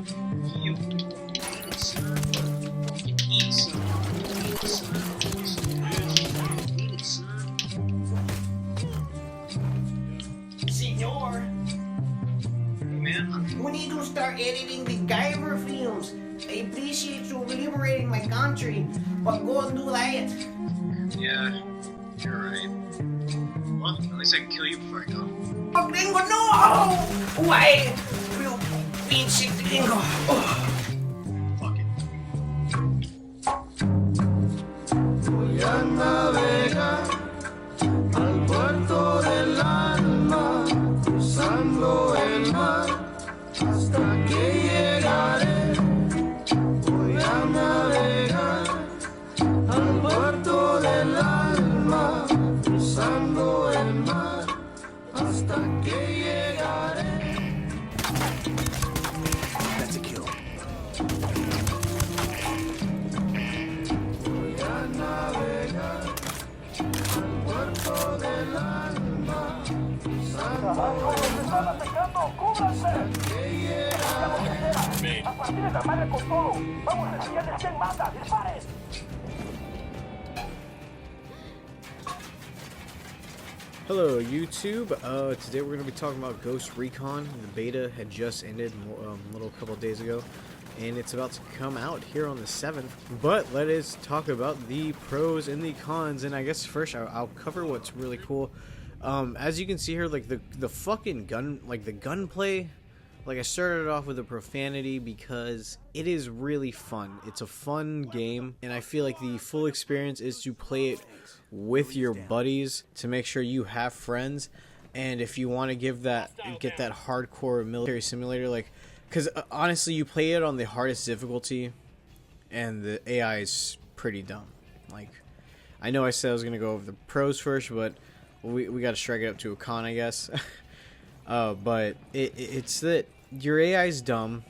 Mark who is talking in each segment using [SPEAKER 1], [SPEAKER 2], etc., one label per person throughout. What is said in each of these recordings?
[SPEAKER 1] You eat some. Eat some. Eat some. Eat it, son.
[SPEAKER 2] Senor,
[SPEAKER 1] Hey, man.
[SPEAKER 2] we need to start editing the Guyver films. I appreciate you liberating my country, but go and do that.
[SPEAKER 1] Yeah, you're right. Well, at least I can kill you before I go.
[SPEAKER 2] Oh, gringo, no! Why? You pinche gringo. Oh.
[SPEAKER 1] Fuck it.
[SPEAKER 3] Voy a navegar al puerto del alma, cruzando el mar hasta que llegaré. Voy a navegar al puerto del alma, cruzando el mar hasta que llegaré.
[SPEAKER 2] That's a kill.
[SPEAKER 3] Voy a navegar al puerto del alma, cruzando el mar hasta que llegaré.
[SPEAKER 4] A partir de la madre con todo. Vamos a enseñarles quién manda. ¡Disparen!
[SPEAKER 5] Hello YouTube, today we're going to be talking about Ghost Recon. The beta had just ended a little couple days ago, and it's about to come out here on the 7th. But let us talk about the pros and the cons, and I guess first I'll cover what's really cool. As you can see here, like the fucking gun, like the gunplay, like I started off with a profanity because it is really fun. It's a fun game, and I feel like the full experience is to play it with your buddies to make sure you have friends. And if you want to get that hardcore military simulator, like, because honestly you play it on the hardest difficulty and the AI is pretty dumb. Like, I know I said I was gonna go over the pros first, but we got to strike it up to a con, I guess. But it's that your AI is dumb.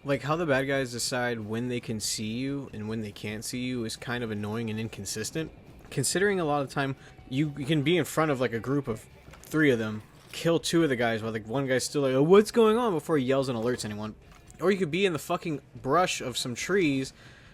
[SPEAKER 5] Like, how the bad guys decide when they can see you and when they can't see you is kind of annoying and inconsistent. Considering a lot of the time you can be in front of like a group of 3 of them, kill 2 of the guys while like one guy's still like, oh, what's going on, before he yells and alerts anyone. Or you could be in the fucking brush of some trees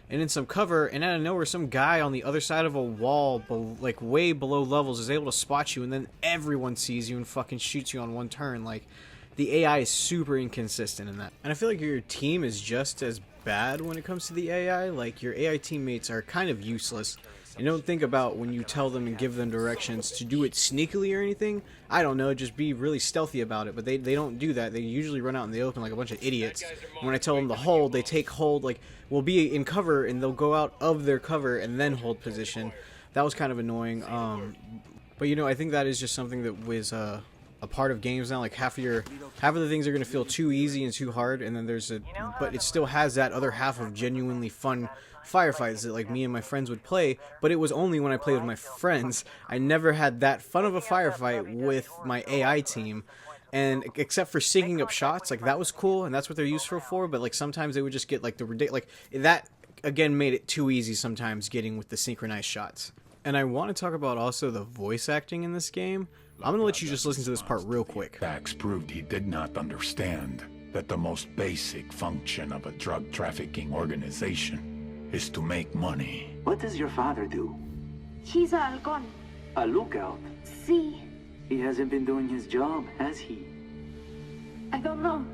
[SPEAKER 5] and in some cover, and out of nowhere some guy on the other side of a wall, like way below levels, is able to spot you, and then everyone sees you and fucking shoots you on one turn. Like, the AI is super inconsistent in that. And I feel like your team is just as bad when it comes to the AI. Like, your AI teammates are kind of useless. And don't think about when you tell them and give them directions to do it sneakily or anything. I don't know, just be really stealthy about it. But they don't do that. They usually run out in the open like a bunch of idiots. When I tell them to hold, they take hold, like, we'll be in cover and they'll go out of their cover and then hold position. That was kind of annoying. But you know, I think that is just something that was a part of games now. Like, half of the things are going to feel too easy and too hard, and then but it still has that other half of genuinely fun firefights that like me and my friends would play. But it was only when I played with my friends. I never had that fun of a firefight with my AI team, and except for syncing up shots, like that was cool and that's what they're useful for. But like sometimes they would just get like the ridiculous, like that again made it too easy sometimes getting with the synchronized shots. And I want to talk about also the voice acting in this game. I'm gonna let you just listen to this part real quick.
[SPEAKER 6] Facts proved he did not understand that the most basic function of a drug trafficking organization is to make money.
[SPEAKER 7] What does your father do?
[SPEAKER 8] He's a halcón.
[SPEAKER 7] A lookout?
[SPEAKER 8] Sí.
[SPEAKER 7] He hasn't been doing his job, has he?
[SPEAKER 8] I don't know.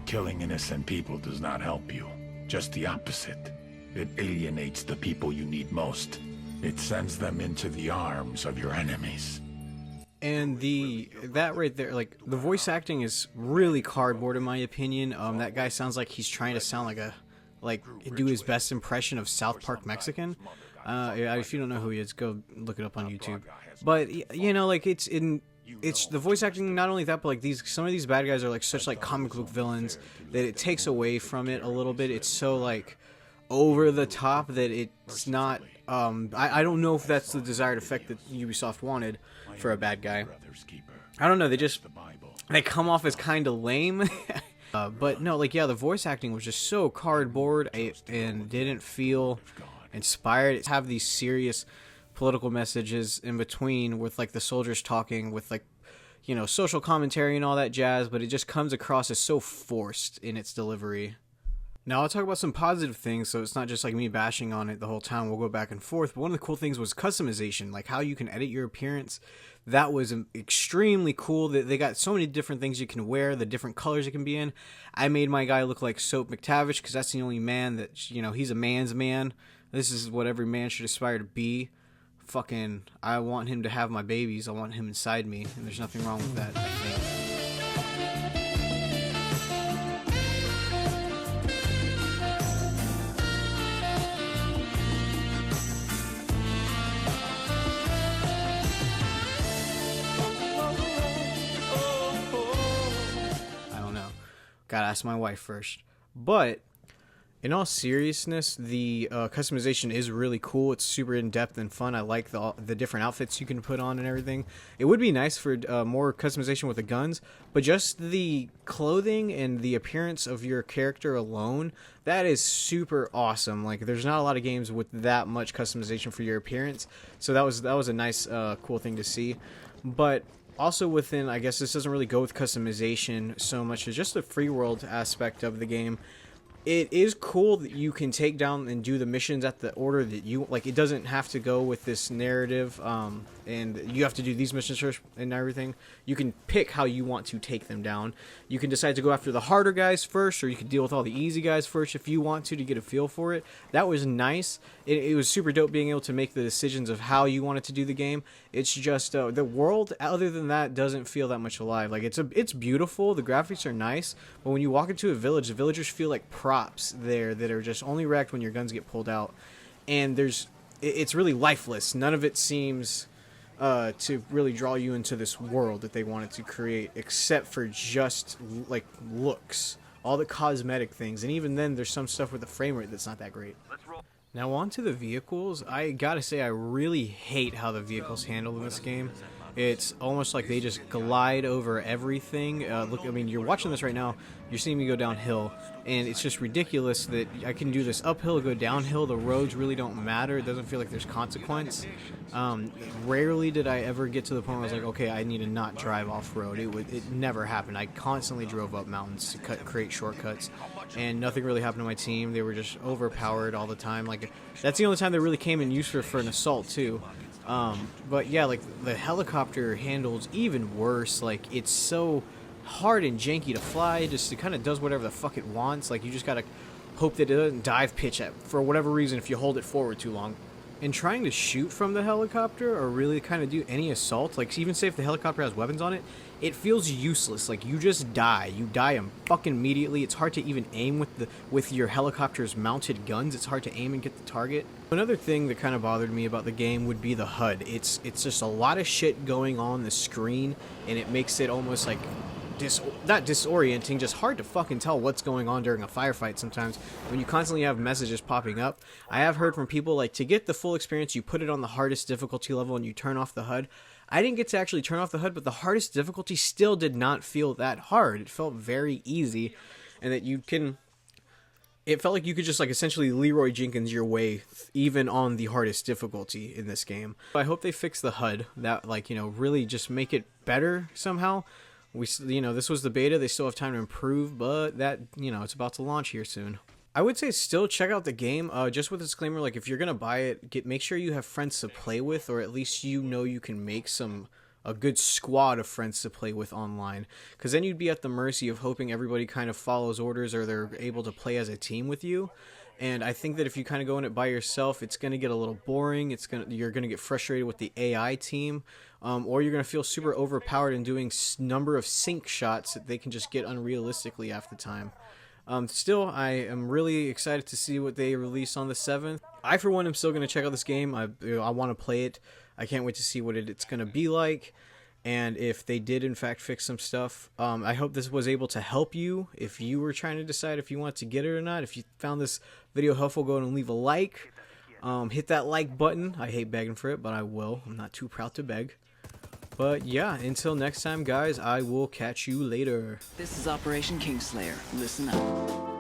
[SPEAKER 6] Killing innocent people does not help you. Just the opposite. It alienates the people you need most. It sends them into the arms of your enemies.
[SPEAKER 5] And that right there, like, the voice acting is really cardboard in my opinion. That guy sounds like he's trying to sound like do his best impression of South Park Mexican. If you don't know who he is, go look it up on YouTube. But you know, like, it's the voice acting. Not only that, but like some of these bad guys are like such like comic book villains that it takes away from it a little bit. It's so like over the top that it's not. I don't know if that's the desired effect that Ubisoft wanted for a bad guy. I don't know, they come off as kind of lame. But no, like, yeah, the voice acting was just so cardboard and didn't feel inspired. Have these serious political messages in between with like the soldiers talking with like, you know, social commentary and all that jazz, but it just comes across as so forced in its delivery. Now I'll talk about some positive things, so it's not just like me bashing on it the whole time. We'll go back and forth. But one of the cool things was customization, like how you can edit your appearance. That was extremely cool. That they got so many different things you can wear, the different colors it can be in. I made my guy look like Soap McTavish because that's the only man that, you know, he's a man's man. This is what every man should aspire to be. Fucking, I want him to have my babies. I want him inside me, and there's nothing wrong with that, I think. Gotta ask my wife first. But in all seriousness, the customization is really cool. It's super in-depth and fun. I like the different outfits you can put on and everything. It would be nice for more customization with the guns, but just the clothing and the appearance of your character alone, that is super awesome. Like, there's not a lot of games with that much customization for your appearance, so that was a nice, cool thing to see. But also within, I guess this doesn't really go with customization so much as just the free world aspect of the game. It is cool that you can take down and do the missions at the order that you like. It doesn't have to go with this narrative, and you have to do these missions first and everything. You can pick how you want to take them down. You can decide to go after the harder guys first, or you can deal with all the easy guys first if you want to get a feel for it. That was nice. It was super dope being able to make the decisions of how you wanted to do the game. It's just the world, other than that, doesn't feel that much alive. Like, it's beautiful. The graphics are nice, but when you walk into a village, the villagers feel like props there that are just only wrecked when your guns get pulled out, and it's really lifeless. None of it seems to really draw you into this world that they wanted to create, except for just like looks, all the cosmetic things, and even then there's some stuff with the frame rate that's not that great. Now on to the vehicles. I gotta say, I really hate how the vehicles handle in this game. It's almost like they just glide over everything. Look, I mean, you're watching this right now, you're seeing me go downhill, and it's just ridiculous that I can do this uphill, go downhill. The roads really don't matter. It doesn't feel like there's consequence. Rarely did I ever get to the point where I was like, okay, I need to not drive off-road. It never happened. I constantly drove up mountains to create shortcuts, and nothing really happened to my team. They were just overpowered all the time. Like, that's the only time they really came in use for an assault, too. But yeah, like, the helicopter handles even worse. Like, it's so hard and janky to fly. Just, it kind of does whatever the fuck it wants. Like, you just gotta hope that it doesn't dive pitch at, for whatever reason, if you hold it forward too long. And trying to shoot from the helicopter, or really kind of do any assault, like, even say if the helicopter has weapons on it, it feels useless. Like, you just die. You die fucking immediately. It's hard to even aim with your helicopter's mounted guns. It's hard to aim and get the target. Another thing that kind of bothered me about the game would be the HUD. It's just a lot of shit going on the screen, and it makes it almost like not disorienting, just hard to fucking tell what's going on during a firefight sometimes when you constantly have messages popping up. I have heard from people, like, to get the full experience, you put it on the hardest difficulty level and you turn off the HUD. I didn't get to actually turn off the HUD, but the hardest difficulty still did not feel that hard. It felt very easy, and that it felt like you could just, like, essentially Leroy Jenkins your way even on the hardest difficulty in this game. I hope they fix the HUD, that, like, you know, really just make it better somehow. You know, this was the beta. They still have time to improve, but that, you know, it's about to launch here soon. I would say still check out the game, just with a disclaimer, like, if you're gonna buy it, make sure you have friends to play with, or at least you know you can make a good squad of friends to play with online, because then you'd be at the mercy of hoping everybody kind of follows orders, or they're able to play as a team with you. And I think that if you kind of go in it by yourself, it's going to get a little boring. You're going to get frustrated with the AI team, or you're going to feel super overpowered in doing number of sync shots that they can just get unrealistically half the time. Still, I am really excited to see what they release on the 7th. I, for one, am still going to check out this game. I want to play it. I can't wait to see what it's going to be like. And if they did, in fact, fix some stuff, I hope this was able to help you if you were trying to decide if you want to get it or not. If you found this video helpful, go ahead and leave a like. Hit that like button. I hate begging for it, but I will. I'm not too proud to beg. But yeah, until next time, guys, I will catch you later.
[SPEAKER 9] This is Operation Kingslayer. Listen up.